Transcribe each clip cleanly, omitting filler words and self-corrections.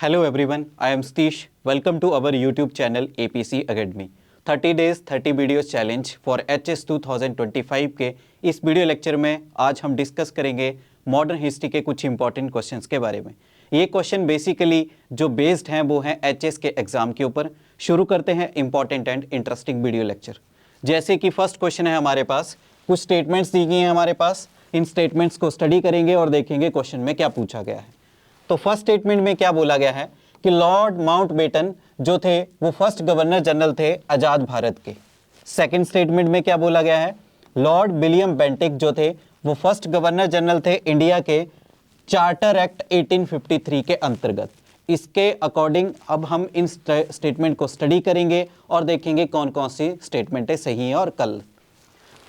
Hello everyone, I am Satish. Welcome to our YouTube channel APC Academy. 30 days 30 videos challenge for HS 2025 के इस video lecture में आज हम discuss करेंगे modern history के कुछ इंपॉर्टेंट क्वेश्चंस के बारे में। ये क्वेश्चन बेसिकली जो बेस्ड हैं वो हैं HS के एग्जाम के ऊपर। शुरू करते हैं important and interesting video lecture. जैसे कि फर्स्ट क्वेश्चन है हमारे पास, कुछ स्टेटमेंट्स दी गई हैं हमारे पास। इन स्टेटमेंट्स को स्टडी करेंगे और देखेंगे क्वेश्चन में क्या पूछा गया है। तो फर्स्ट स्टेटमेंट में क्या बोला गया है कि लॉर्ड माउंटबेटन जो थे वो फर्स्ट गवर्नर जनरल थे आजाद भारत के। सेकंड स्टेटमेंट में क्या बोला गया है, लॉर्ड विलियम बेंटिक जो थे वो फर्स्ट गवर्नर जनरल थे इंडिया के चार्टर एक्ट 1853 के अंतर्गत। इसके अकॉर्डिंग अब हम इन स्टेटमेंट को स्टडी करेंगे और देखेंगे कौन कौन सी स्टेटमेंटें सही हैं और कल।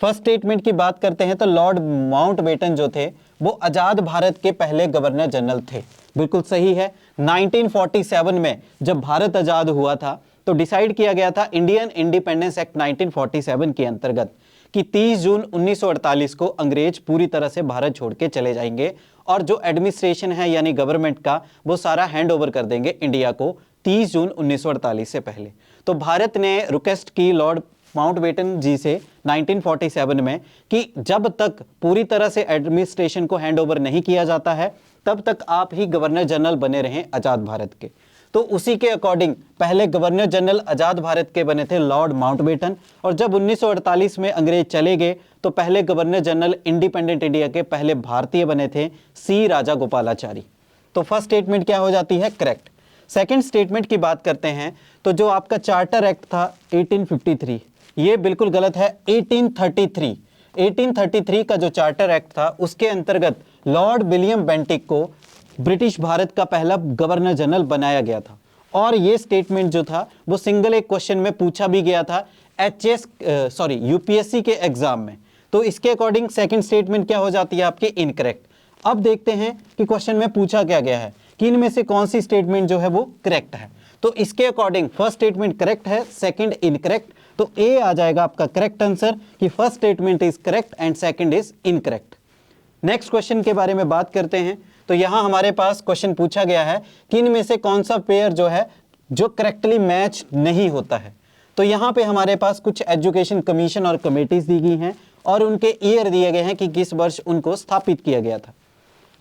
फर्स्ट स्टेटमेंट की बात करते हैं तो लॉर्ड माउंटबेटन जो थे वो आजाद भारत के पहले गवर्नर जनरल थे। बिल्कुल सही है। 1947 में जब भारत आजाद हुआ था तो डिसाइड किया गया था इंडियन इंडिपेंडेंस एक्ट 1947 के अंतर्गत कि 30 जून 1948 को अंग्रेज पूरी तरह से भारत छोड़ के चले जाएंगे और जो एडमिनिस्ट्रेशन है यानी गवर्नमेंट का वो सारा हैंड ओवर कर देंगे इंडिया को 30 जून 1948 से पहले। तो भारत ने रिक्वेस्ट की लॉर्ड माउंटबेटन जी से 1947 में कि जब तक पूरी तरह से एडमिनिस्ट्रेशन को हैंड ओवर नहीं किया जाता है तब तक आप ही गवर्नर जनरल बने रहें आजाद भारत के। तो उसी के अकॉर्डिंग पहले गवर्नर जनरल आजाद भारत के बने थे लॉर्ड माउंटबेटन, और जब 1948 में अंग्रेज चले गए तो पहले गवर्नर जनरल इंडिपेंडेंट इंडिया के पहले भारतीय बने थे सी राजा गोपालाचारी। तो फर्स्ट स्टेटमेंट क्या हो जाती है, करेक्ट। सेकेंड स्टेटमेंट की बात करते हैं तो जो आपका चार्टर एक्ट था 1853 ये बिल्कुल गलत है। 1833 का जो चार्टर एक्ट था उसके अंतर्गत लॉर्ड विलियम बेंटिक को ब्रिटिश भारत का पहला गवर्नर जनरल बनाया गया था और ये स्टेटमेंट जो था वो सिंगल एक क्वेश्चन में पूछा भी गया था यूपीएससी के एग्जाम में। तो इसके अकॉर्डिंग सेकंड स्टेटमेंट क्या हो जाती है आपकी, इनकरेक्ट। अब देखते हैं कि क्वेश्चन में पूछा क्या गया है कि इनमें से कौन सी स्टेटमेंट जो है वो करेक्ट है। तो इसके अकॉर्डिंग फर्स्ट स्टेटमेंट करेक्ट है, सेकंड इनकरेक्ट। तो ए आ जाएगा आपका करेक्ट आंसर कि first statement is correct and second is incorrect. Next question के बारे में बात करते हैं तो यहां हमारे पास क्वेश्चन पूछा गया है कि इनमें से कौन सा पेयर जो है जो करेक्टली मैच नहीं होता है। तो यहां पे हमारे पास कुछ एजुकेशन कमीशन और कमेटीज दी गई हैं और उनके ईयर दिए गए हैं कि किस वर्ष उनको स्थापित किया गया था।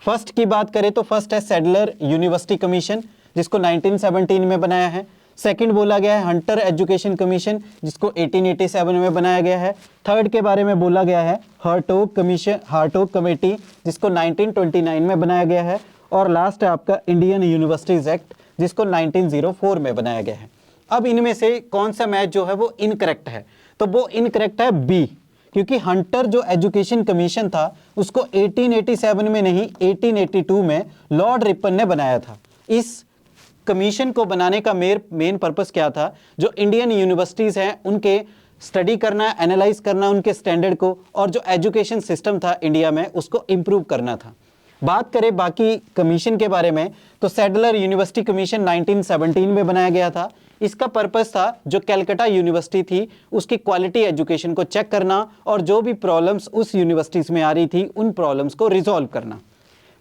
फर्स्ट की बात करें तो फर्स्ट है सैडलर यूनिवर्सिटी कमीशन जिसको 1917 में बनाया है। सेकंड बोला गया है हंटर एजुकेशन कमीशन जिसको 1887 में बनाया गया है। थर्ड के बारे में बोला गया है हार्टोग कमेटी जिसको 1929 में बनाया गया है। और लास्ट है आपका इंडियन यूनिवर्सिटीज एक्ट जिसको 1904 में बनाया गया है। अब इनमें से कौन सा मैच जो है वो इनकरेक्ट है, तो वो इनकरेक्ट है बी, क्योंकि हंटर जो एजुकेशन कमीशन था उसको 1887 में नहीं 1882 में लॉर्ड रिपन ने बनाया था। इस कमीशन को बनाने का मेन पर्पस क्या था, जो इंडियन यूनिवर्सिटीज हैं उनके स्टडी करना, एनालाइज करना उनके स्टैंडर्ड को, और जो एजुकेशन सिस्टम था इंडिया में उसको इम्प्रूव करना था। बात करें बाकी कमीशन के बारे में तो सैडलर यूनिवर्सिटी कमीशन 1917 में बनाया गया था। इसका पर्पस था जो कलकत्ता यूनिवर्सिटी थी उसकी क्वालिटी एजुकेशन को चेक करना और जो भी प्रॉब्लम्स उस यूनिवर्सिटीज में आ रही थी उन प्रॉब्लम्स को रिजॉल्व करना।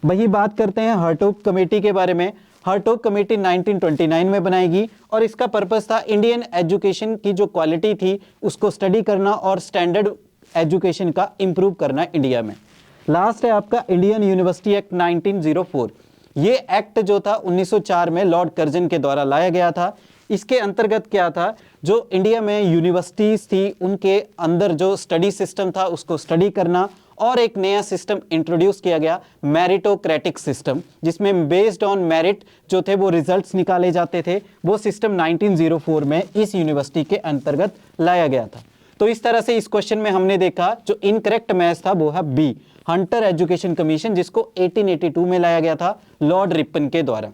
वही बात करते हैं हार्टोग कमेटी के बारे में। हार्टोग कमेटी 1929 में बनाएगी और इसका पर्पस था इंडियन एजुकेशन की जो क्वालिटी थी उसको स्टडी करना और स्टैंडर्ड एजुकेशन का इंप्रूव करना इंडिया में। लास्ट है आपका इंडियन यूनिवर्सिटी एक्ट 1904। ये एक्ट जो था 1904 में लॉर्ड कर्जन के द्वारा लाया गया था। इसके अंतर्गत क्या था, जो इंडिया में यूनिवर्सिटीज थी उनके अंदर जो स्टडी सिस्टम था उसको स्टडी करना, और एक नया सिस्टम इंट्रोड्यूस किया गया मेरिटोक्रेटिक सिस्टम जिसमें बेस्ड ऑन मेरिट जो थे वो रिजल्ट्स निकाले जाते थे। वो सिस्टम 1904 में इस यूनिवर्सिटी के अंतर्गत लाया गया था। तो इस तरह से इस क्वेश्चन में हमने देखा जो इनकरेक्ट मैच था वो है बी, हंटर एजुकेशन कमीशन जिसको 1882 में लाया गया था लॉर्ड रिपन के द्वारा।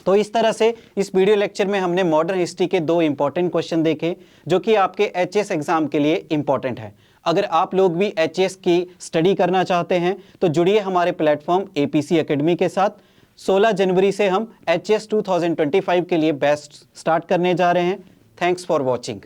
तो इस तरह से इस वीडियो लेक्चर में हमने मॉडर्न हिस्ट्री के दो इंपॉर्टेंट क्वेश्चन देखे जो कि आपके एचएस एग्जाम के लिए इंपॉर्टेंट है। अगर आप लोग भी एचएस की स्टडी करना चाहते हैं तो जुड़िए हमारे प्लेटफॉर्म एपीसी एकेडमी के साथ। 16 जनवरी से हम एचएस 2025 के लिए बैच स्टार्ट करने जा रहे हैं। Thanks for watching.